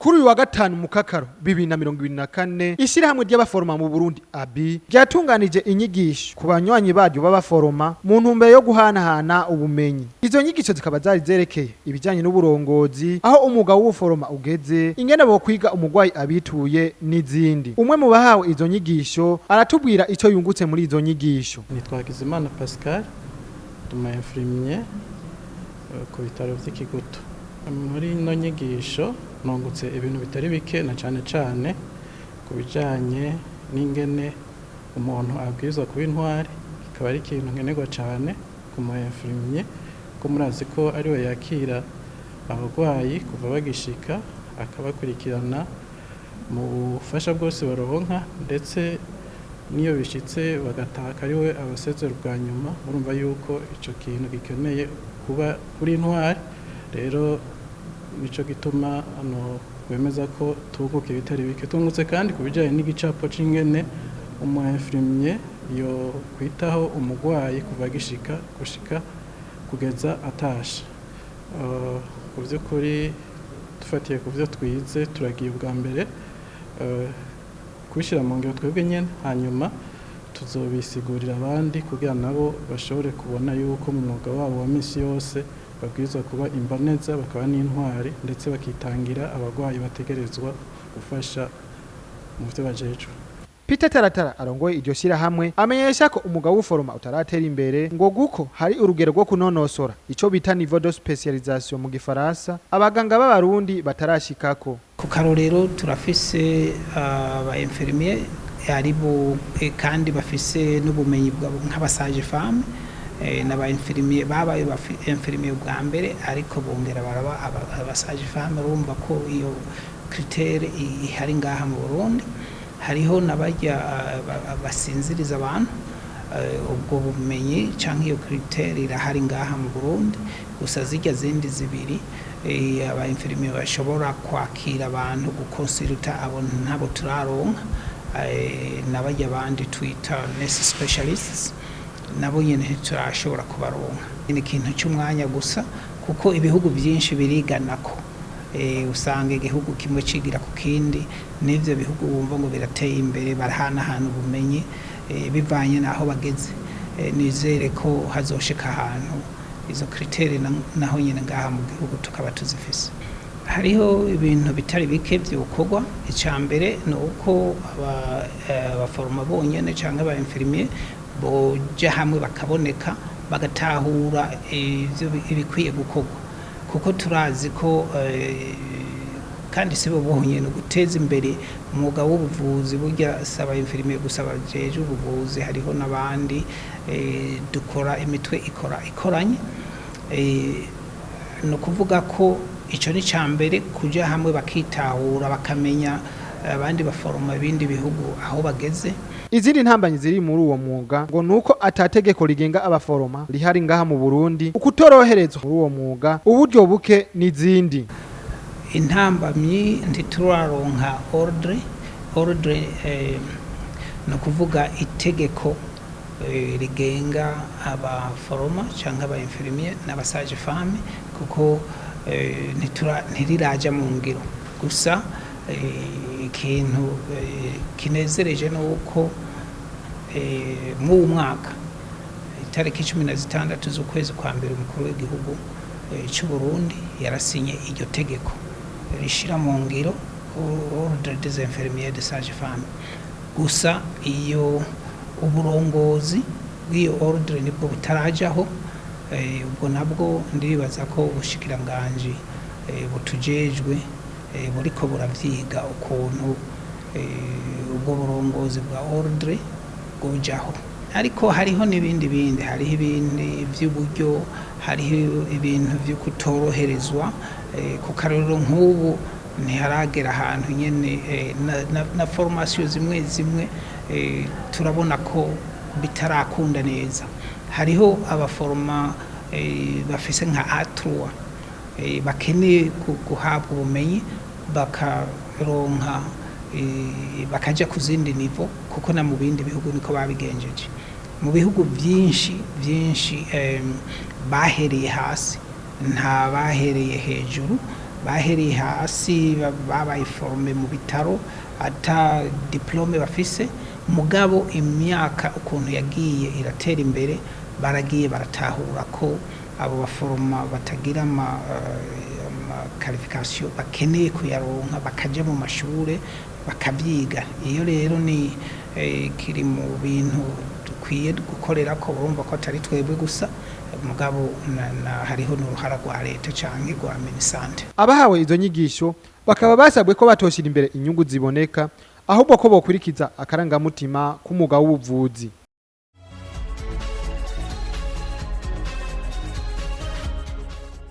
kuri uyu wa gatanu mu Kakaro 2024 ishyirahamwe ry'abaforoma mu Burundi abi ryatunganije inyigisho ku banywanyi baryo b'abaforoma mu ntumbero yo guhanahana ubumenyi. Izo nyigisho zikaba zari zerekeye ibijyanye n'uburongozi, aho umwuga w'ubuforoma ugeze, ingene bo kwiga umugwayi abituye n'izindi. Umwe mu bahawe izo nyigisho aratubwira icyo yungutse muri izo nyigisho. Nitwa Hakizimana Pascal, tuma infirmier ku bitaro vy'Ikigutu. Muri ino nyigisho nungutse ibintu bitari bike na cane ku bijanye n'ingene umuntu abwirizwa kuba intwari. Ikaba ari ikintu nkenerwa cane ku mu infirmier, ko murazi ko ariwe yakira abarwayi kuva bagishika, akabakurikirana mu bufasha bwose baronka, ndetse niyo bishitse bagataka ariwe abasezera bwa nyuma. Murumva yuko ico kintu gikeneye kuba uri intwari. Rero nico gituma wemeza ko tuguke bitari bike. Tungutse kandi kubijanye n'igicapo c'ingene umu infirmier yo kwitaho umugwayi kuva gishika gushika kugeza atasha. Ku vy'ukuri dufatiye ku vyo twize, turagiye ubwa mbere kubishira mu ngiro twebwe nyene, hanyuma tuzobisigurira abandi kugira nabo bashobore kubona yuko mu mwuga wabo wa misi yose babwirizwa kuba imboneza, bakaba n'intwari, ndetse bakitangira abarwayi bategerezwa gufasha mu vyo bajejwe. Peter Taratara arongoye iryo shyirahamwe amenyesha ko umwuga w'uforoma utaratera imbere ngo guko hari urugero rwo kunonosora ico bita niveau de spécialisation mu gifaransa abaganga b'abarundi batarashikako. Ku karorero turafise aba infirmier aribo kandi bafise n'ubumenyi nk'abasage femme n'aba infirmier babaye infirmier bwa mbere, ariko bongera baraba abasage femme. Urumva ko iyo critère ihari ngaha mu Burundi. Hariho nabajya basinziriza abantu, ubwo bumenyi canke iyo critère irahari ngaha mu Burundi. Gusa zijya zindi zibiri aba infirmier bashobora kwakira abantu gukonsulta abo ntabo turaronka. Nabajya abandi twita nurse specialists nabo nyene turashobora kubaronka. Ni ikintu cy'umwanya gusa, kuko ibihugu byinshi biriganako. Usanga igihugu kimwe cigira ku kindi, n'ivyo bihugu bumva ngo birateye imbere barahanahana ubumenyi bivanye naho bageze. Nizere ko hazoshika ahantu izo critère naho nyene ngaha mu gihugu tukaba tuzifise. Hariho ibintu bitari bike byokorwa. Icambere no uko abaforoma bonyene canke aba infirmier boja hamwe bakaboneka, bagatahura ivyo ibikwiye gukorwa, kuko turazi ko kandi sibo bonyene no guteza imbere umwuga w'ubuvuzi. Burya saba infirmier gusa bajeje ubuvuzi, hariho n'abandi dukora imitwe ikoranye. No kuvuga ko ico ni cambere, kuja hamwe bakitahura, bakamenya abandi baforoma ibindi bihugu aho bageze. Izindi ntambanyi ziri muri uwo mwuga ngo nuko atategeko rigenga abaforoma rihari ngaha mu Burundi, ukutoroherezwa muri uwo mwuga, uburyo buke n'izindi intambamyi. Ntituraronka ordre no kuvuga itegeko rigenga abaforoma canke aba infirmier n'abasage femme, kuko ntiriraja mu ngiro. Gusa ikintu kinezereje nuko mu mwaka itariki 16 z'ukwezi kwa mbere umukuru w'igihugu cy'u Burundi yarasinye iryo tegeko rishira mu ngiro ordre des infirmiers de sage femme. Gusa iyo uburongozi bw'iyo ordre nibwo butarajaho. Ubwo nabwo ndiribaza ko ubushikiranganje butujejwe buriko buravyiga ukuntu ubwo burongozi bwa ordre bwojaho. Ariko hariho n'ibindi hariho ibindi vy'uburyo, hariho ibintu vyo kutoroherezwa. Ku karorero nk'ubu ntiharagera ahantu nyene na formation zimwe turabona ko bitarakunda neza. Hariho abaforoma bafise nka A3 bakeneye guhabwa ubumenyi, bakaronka bakaja ku zindi nivo, kuko na mu bindi bihugu niko babigenjeje. Mu bihugu byinshi bahereye hasi, nta bahereye hejuru. bahereye hasi babaye forme mu bitaro ata diplome bafise mugabo imyaka ukuntu yagiye iratera imbere baragiye baratahura ko abo baforoma batagira ama qualification bakeneye kuyaronka bakaja mu mashure bakabyiga iyo rero ni kiri mu bintu dukwiye gukorera ko urumva ko atari twebwe gusa mugabo hariho n'uruhara rwa leta canke rwa minisante. Abahawe izo nyigisho bakaba basabwe ko batoshira imbere inyungu ziboneka ahubwo ko bokurikiza akarangamutima k'umugabo w'ubuvuzi.